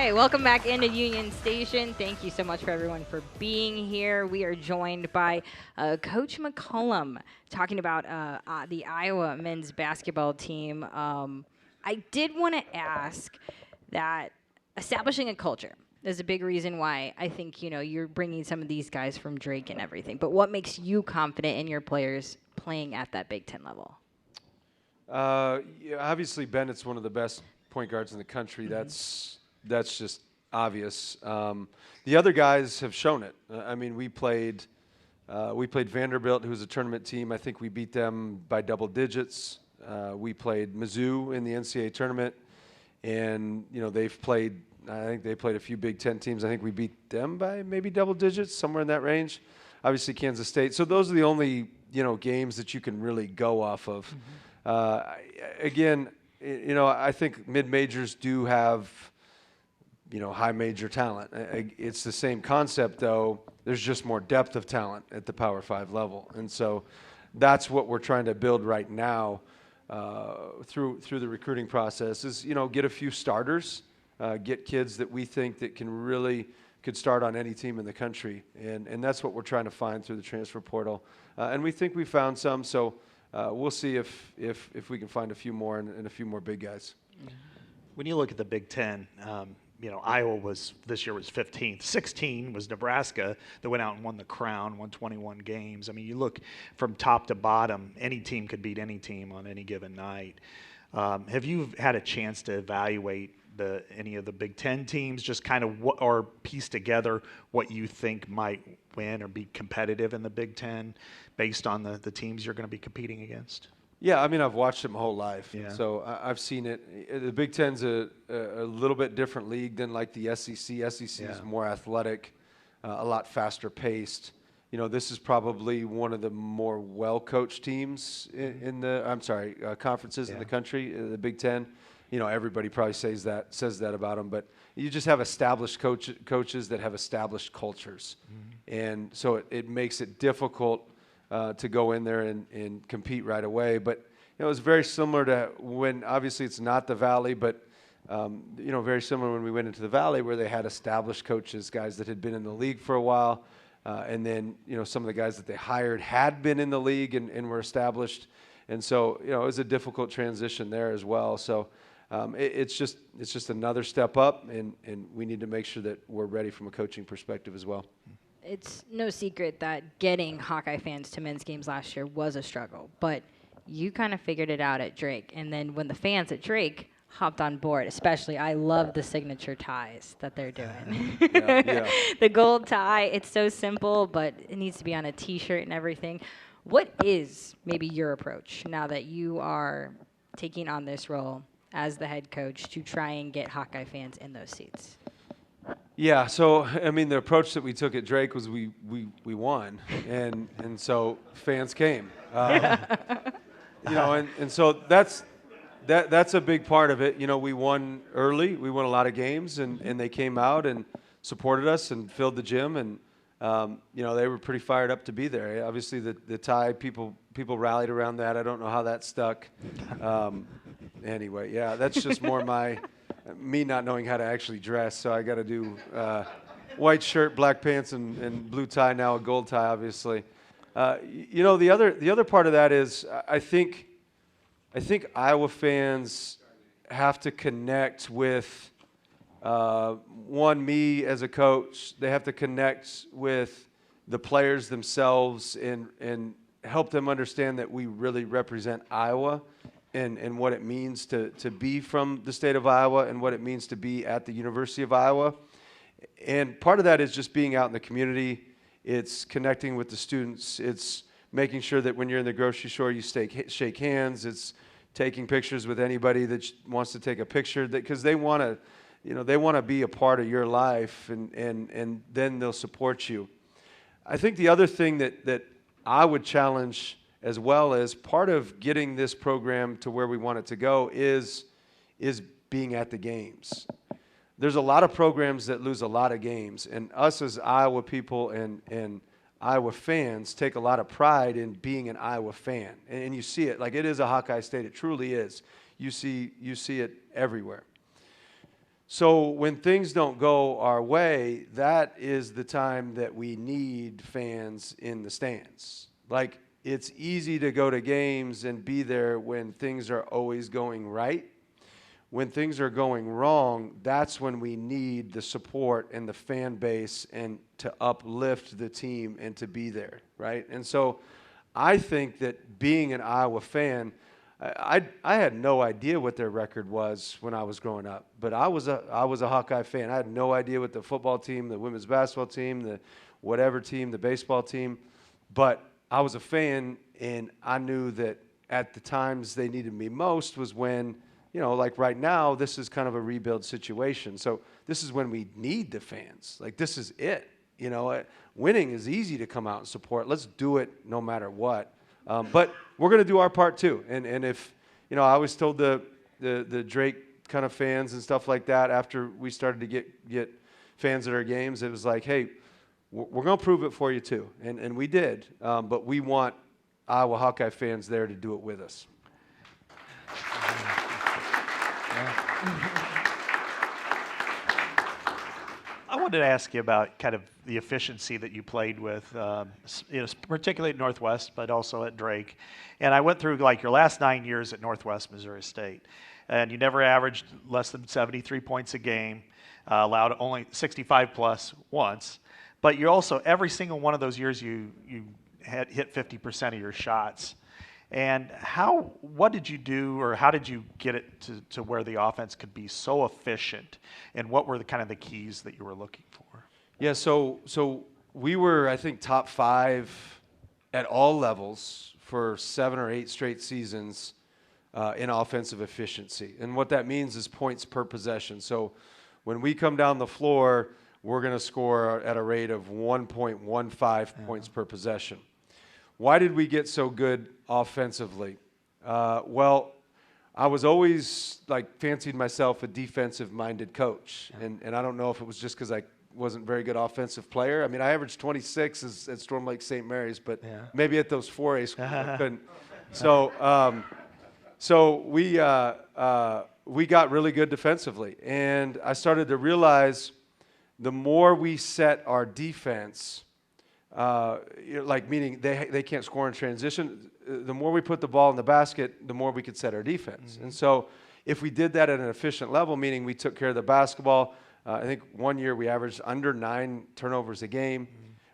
right, welcome back into Union Station. Thank you so much for everyone for being here. We are joined by Coach McCollum talking about the Iowa men's basketball team. I did want to ask that establishing a culture is a big reason why I think you're bringing some of these guys from Drake and everything. But what makes you confident in your players playing at that Big Ten level? Yeah, obviously, Bennett's one of the best point guards in the country. That's just obvious. The other guys have shown it. I mean, we played Vanderbilt, who's a tournament team. I think we beat them by double digits. We played Mizzou in the NCAA tournament, and they've played. I think they played a few Big Ten teams. I think we beat them by maybe double digits, somewhere in that range. Obviously, Kansas State. So those are the only games that you can really go off of. Again, I think mid-majors do have high major talent. It's the same concept, though. There's just more depth of talent at the Power 5 level. And so that's what we're trying to build right now through the recruiting process is, get a few starters, get kids that we think that could start on any team in the country. And that's what we're trying to find through the transfer portal. And we think we found some, so we'll see if we can find a few more and a few more big guys. When you look at the Big Ten, Iowa this year was 15th. 16 was Nebraska that went out and won the crown, won 21 games. I mean, you look from top to bottom, any team could beat any team on any given night. Have you had a chance to evaluate any of the Big Ten teams, just kind of or piece together what you think might win or be competitive in the Big Ten based on the teams you're going to be competing against? Yeah, I mean, I've watched it my whole life, Yeah. so I've seen it. The Big Ten's a little bit different league than like the SEC. SEC is more athletic, a lot faster paced. This is probably one of the more well-coached teams in the conferences in the country, the Big Ten. Everybody probably says that about them, but you just have established coaches that have established cultures, and so it makes it difficult to go in there and compete right away. But it was very similar to when, obviously it's not the Valley, but very similar when we went into the Valley where they had established coaches, guys that had been in the league for a while, and then some of the guys that they hired had been in the league and were established, and so it was a difficult transition there as well. So it's just another step up, and we need to make sure that we're ready from a coaching perspective as well. It's no secret that getting Hawkeye fans to men's games last year was a struggle, but you kind of figured it out at Drake. And then when the fans at Drake hopped on board, especially, I love the signature ties that they're doing. Yeah. The gold tie, it's so simple, but it needs to be on a T-shirt and everything. What is maybe your approach now that you are taking on this role as the head coach to try and get Hawkeye fans in those seats? Yeah, so I mean the approach that we took at Drake was we won, and so fans came, and so that's a big part of it. We won early, we won a lot of games, and they came out and supported us and filled the gym, and they were pretty fired up to be there. Obviously the tie, people rallied around that. I don't know how that stuck. Anyway, yeah, that's just more me not knowing how to actually dress, so I got to do white shirt, black pants, and blue tie, now a gold tie, obviously. The other part of that is I think Iowa fans have to connect with, me as a coach. They have to connect with the players themselves and help them understand that we really represent Iowa and what it means to be from the state of Iowa and what it means to be at the University of Iowa. And part of that is just being out in the community. It's connecting with the students. It's making sure that when you're in the grocery store, you shake hands. It's taking pictures with anybody that wants to take a picture, because they want to be a part of your life, and then they'll support you. I think the other thing that I would challenge as well as part of getting this program to where we want it to go is being at the games. There's a lot of programs that lose a lot of games, and us as Iowa people and Iowa fans take a lot of pride in being an Iowa fan, and you see it. Like, it is a Hawkeye state. It truly is. You see it everywhere. So when things don't go our way, that is the time that we need fans in the stands. Like, it's easy to go to games and be there when things are always going right. When things are going wrong, that's when we need the support and the fan base and to uplift the team and to be there, right? And so I think that being an Iowa fan, I had no idea what their record was when I was growing up, but I was a Hawkeye fan. I had no idea what the football team, the women's basketball team, the whatever team, the baseball team, but I was a fan, and I knew that at the times they needed me most was when, like right now, this is kind of a rebuild situation. So this is when we need the fans. Like, this is it. Winning is easy to come out and support. Let's do it no matter what. But we're going to do our part too. And if, I always told the Drake kind of fans and stuff like that after we started to get fans at our games, it was like, hey, we're going to prove it for you too. And we did. But we want Iowa Hawkeye fans there to do it with us. I wanted to ask you about kind of the efficiency that you played with, particularly at Northwest, but also at Drake. And I went through like your last 9 years at Northwest Missouri State, and you never averaged less than 73 points a game, allowed only 65 plus once. But you also, every single one of those years, you had hit 50% of your shots. And what did you do, or how did you get it to where the offense could be so efficient? And what were the keys that you were looking for? Yeah, so we were, I think, top 5 at all levels for 7 or 8 straight seasons in offensive efficiency. And what that means is points per possession. So when we come down the floor, we're going to score at a rate of 1.15 points per possession. Why did we get so good offensively? Well, I was always fancied myself a defensive-minded coach, and I don't know if it was just because I wasn't a very good offensive player. I mean, I averaged 26 at Storm Lake St. Mary's, but maybe at those 4A schools I couldn't. So we got really good defensively, and I started to realize the more we set our defense. Meaning they can't score in transition. The more we put the ball in the basket, the more we could set our defense. Mm-hmm. And so if we did that at an efficient level, meaning we took care of the basketball, I think one year we averaged under 9 turnovers a game.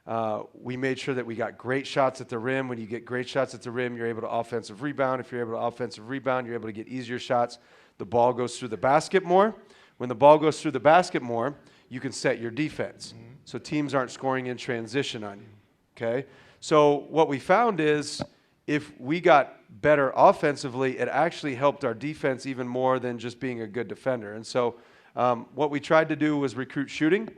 Mm-hmm. We made sure that we got great shots at the rim. When you get great shots at the rim, you're able to offensive rebound. If you're able to offensive rebound, you're able to get easier shots. The ball goes through the basket more. When the ball goes through the basket more, you can set your defense. Mm-hmm. So teams aren't scoring in transition on you, okay? So what we found is if we got better offensively, it actually helped our defense even more than just being a good defender. And so what we tried to do was recruit shooting.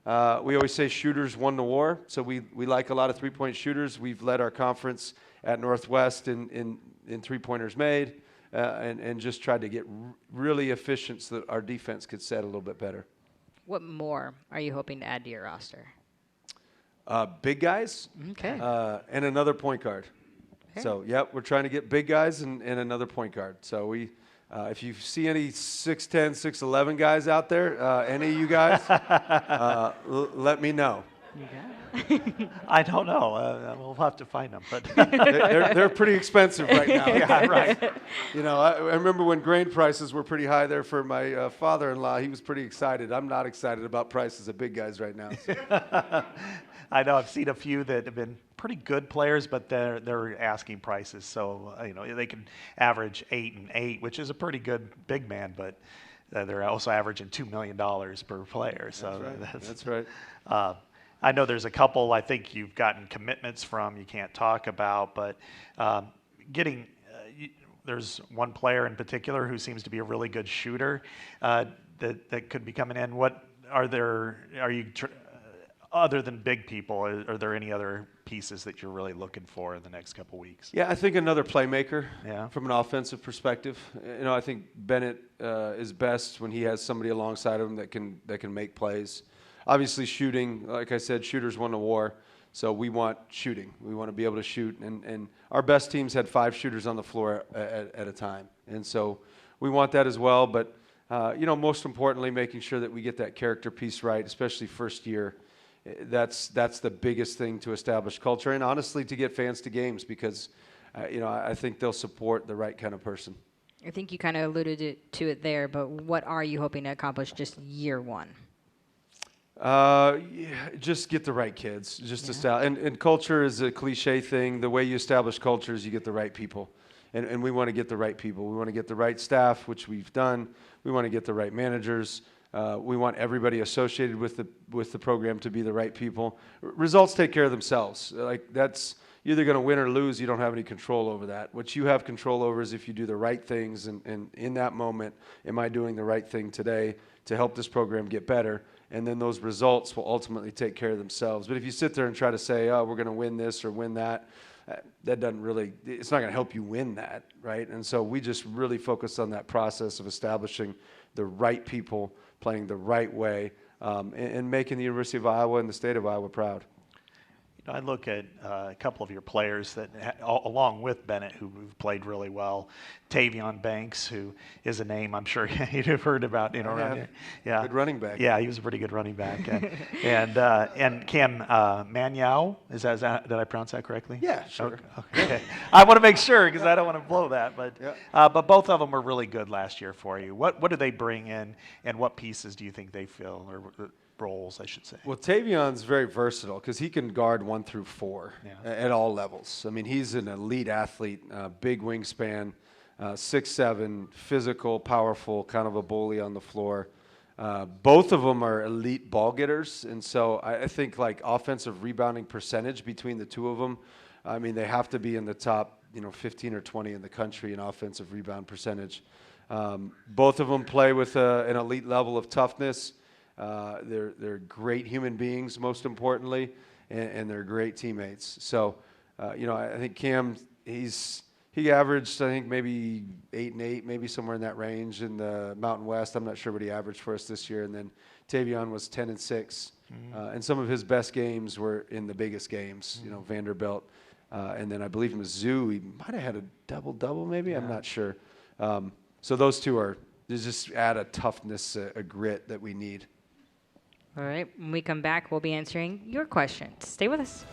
We always say shooters won the war, so we like a lot of three-point shooters. We've led our conference at Northwest in three-pointers made and just tried to get really efficient so that our defense could set a little bit better. What more are you hoping to add to your roster? Big guys. Okay. And another point guard. Okay. So, yep, we're trying to get big guys and another point guard. So if you see any 6'10", 6'11" guys out there, any of you guys, let me know. I don't know. We'll have to find them. But they're pretty expensive right now. Yeah, right. I remember when grain prices were pretty high there for my father-in-law. He was pretty excited. I'm not excited about prices of big guys right now. So. I know I've seen a few that have been pretty good players, but they're asking prices. So they can average 8 and 8, which is a pretty good big man, but they're also averaging $2 million per player. So that's right. I know there's a couple I think you've gotten commitments from you can't talk about, but there's one player in particular who seems to be a really good shooter that could be coming in. What other than big people, are there any other pieces that you're really looking for in the next couple weeks? Yeah, I think another playmaker from an offensive perspective. I think Bennett is best when he has somebody alongside him that can make plays. Obviously, shooting, like I said, shooters won the war, so we want shooting. We want to be able to shoot, and our best teams had 5 shooters on the floor at a time, and so we want that as well. But most importantly, making sure that we get that character piece right, especially first year. That's the biggest thing to establish culture, and honestly, to get fans to games, because I think they'll support the right kind of person. I think you kind of alluded to it there, but what are you hoping to accomplish just year one? Just get the right kids. And culture is a cliche thing. The way you establish culture is you get the right people. And we want to get the right people. We want to get the right staff, which we've done. We want to get the right managers. We want everybody associated with the program to be the right people. Results take care of themselves. That's you're either going to win or lose. You don't have any control over that. What you have control over is if you do the right things, and in that moment, am I doing the right thing today to help this program get better? And then those results will ultimately take care of themselves. But if you sit there and try to say, oh, we're going to win this or win that, that doesn't really, it's not going to help you win that, right? And so we just really focus on that process of establishing the right people, playing the right way, and making the University of Iowa and the state of Iowa proud. I look at a couple of your players that, along with Bennett, who've played really well. Tavion Banks, who is a name I'm sure you'd have heard about, around here. Yeah, good running back. Yeah, he was a pretty good running back. And Cam Maniau, did I pronounce that correctly? Yeah, sure. Okay. I want to make sure because I don't want to blow that. But both of them were really good last year for you. What do they bring in, and what pieces do you think they fill, or roles, I should say? Well, Tavion's very versatile because he can guard 1 through 4 at all levels. I mean, he's an elite athlete, big wingspan, 6'7", physical, powerful, kind of a bully on the floor. Both of them are elite ball getters, and so I think like offensive rebounding percentage between the two of them, I mean, they have to be in the top 15 or 20 in the country in offensive rebound percentage. Both of them play with an elite level of toughness. They're great human beings, most importantly, and they're great teammates. So, I think Cam, he averaged, I think, maybe 8 and 8, maybe somewhere in that range in the Mountain West. I'm not sure what he averaged for us this year. And then Tavion was 10 and 6, and some of his best games were in the biggest games. Vanderbilt, and then I believe Mizzou, he might have had a double-double, maybe. I'm not sure. So those two they just add a toughness, a grit that we need. All right. When we come back, we'll be answering your questions. Stay with us.